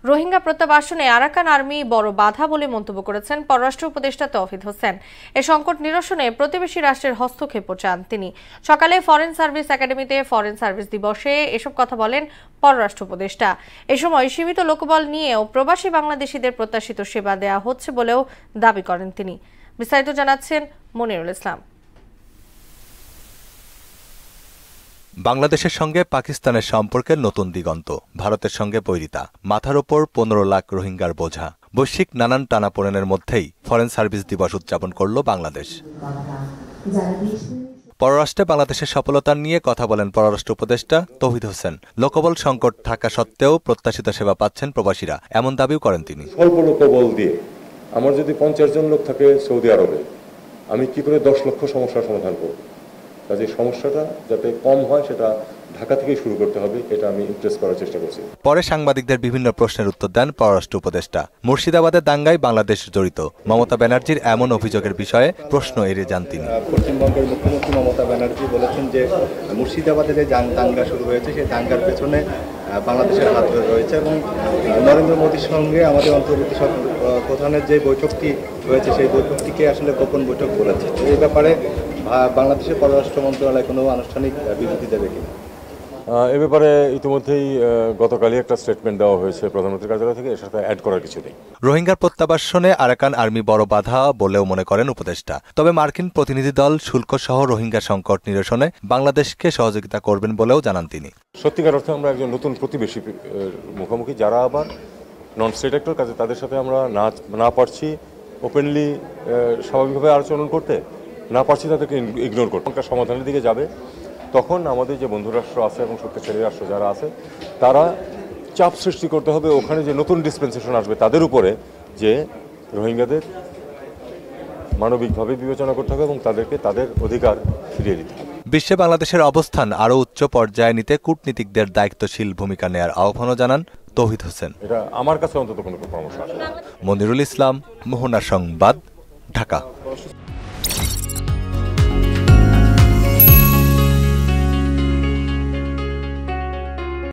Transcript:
Rohingya প্রত্যাবাসনে Arakan army বড় বাধা বলে মন্তব্য করেছেন পররাষ্ট্র উপদেষ্টা তৌহিদ হোসেন। এ সংকট নিরসনে প্রতিবেশী রাষ্ট্রের হস্তক্ষেপও চান তিনি। সকালে ফরেন সার্ভিস একাডেমিতে ফরেন সার্ভিস দিবসে এসব কথা বলেন পররাষ্ট্র উপদেষ্টা। এ সময় সীমিত লোকবল নিয়েও প্রবাসী বাংলাদেশিদের প্রত্যাশিত সেবা দেয়া হচ্ছে বলেও দাবি করেন তিনি। বিস্তারিত জানাচ্ছেন মনিরুল ইসলাম। বাংলাদেশের সঙ্গে পাকিস্তানের সম্পর্কের নতুন দিগন্ত, ভারতের সঙ্গে বৈরিতা, মাথার ওপর 15 লাখ রোহিঙ্গার বোঝা, বৈশ্বিক নানান টানাপোড়েনের মধ্যেই ফরেন সার্ভিস দিবস উদযাপন করল বাংলাদেশ। পররাষ্ট্রে বাংলাদেশের সফলতা নিয়ে কথা বলেন পররাষ্ট্র উপদেষ্টা তৌহিদ হোসেন। লোকবল সংকট থাকা সত্ত্বেও প্রত্যাশিত সেবা পাচ্ছেন প্রবাসীরা, এমন দাবিও করেন তিনি। স্বল্প লোকবল দিয়ে আমার যদি 50 জন লোক থাকে সৌদি আরবে, আমি কি করে 10 লক্ষ সমস্যার সমাধান করব? কাজে সমস্যাটা যাতে কম হয় সেটা ঢাকা থেকেই শুরু করতে হবে, এটা আমি ইমপ্রেস করার চেষ্টা করছি। পরে সাংবাদিকদের বিভিন্ন প্রশ্নের উত্তর দেন পররাষ্ট্র উপদেষ্টা। মুর্শিদাবাদের দাঙ্গায় বাংলাদেশ জড়িত, মমতা ব্যানার্জির এমন অভিযোগের বিষয়ে প্রশ্ন এড়িয়ে যান তিনি। পশ্চিমবঙ্গের মুখ্যমন্ত্রী মমতা ব্যানার্জি বলেছেন যে মুর্শিদাবাদে যে দাঙ্গা শুরু হয়েছে সেই দাঙ্গার পেছনে বাংলাদেশের হাত রয়েছে এবং নরেন্দ্র মোদীর সঙ্গে আমাদের অন্তর্বর্তী প্রধানের যে বৈঠকটি হয়েছে সেই বৈঠকটিকে আসলে গোপন বৈঠক বলেছে। এই ব্যাপারে বাংলাদেশের পররাষ্ট্র মন্ত্রণালয় কোনো আনুষ্ঠানিক বিবৃতি দেবে কিনা? এ ব্যাপারে ইতিমধ্যেই গতকালই একটা স্টেটমেন্ট দেওয়া হয়েছে প্রধানমন্ত্রীর কার্যালয় থেকে, এর সাথে অ্যাড করার কিছু নেই। রোহিঙ্গার প্রত্যাবাসনে আরাকান আর্মি বড় বাধা বলেও মনে করেন উপদেষ্টা। তবে মার্কিন প্রতিনিধি দল শুল্ক সহ রোহিঙ্গা সংকট নিরসনে বাংলাদেশকে সহযোগিতা করবেন বলেও জানান তিনি। সত্যিকার অর্থে আমরা একজন নতুন প্রতিবেশী মুখোমুখি, যারা আবার নন স্টেট অ্যাক্টর, কাজে তাদের সাথে আমরা না পারছি ওপেনলি স্বাভাবিকভাবে আচরণ করতে, না পারছি তাদেরকে ইগনোর করতে। একটা সমাধানের দিকে যাবে, তখন আমাদের যে বন্ধু রাষ্ট্র আছে এবং শক্তিশালী রাষ্ট্র যারা আছে তারা চাপ সৃষ্টি করতে হবে ওখানে যে নতুন ডিসপেন্সেশন আসবে তাদের উপরে, যে রোহিঙ্গাদের মানবিকভাবে বিবেচনা করতে হবে এবং তাদেরকে তাদের অধিকার ফিরিয়ে দিতে হবে। বিশ্বে বাংলাদেশের অবস্থান আরও উচ্চ পর্যায়ে নিতে কূটনীতিকদের দায়িত্বশীল ভূমিকা নেয়ার আহ্বানও জানান তৌহিদ হোসেন। এটা আমার কাছে অন্তত কোনো পরামর্শ আসে না। মনিরুল ইসলাম, মোহনা সংবাদ, ঢাকা।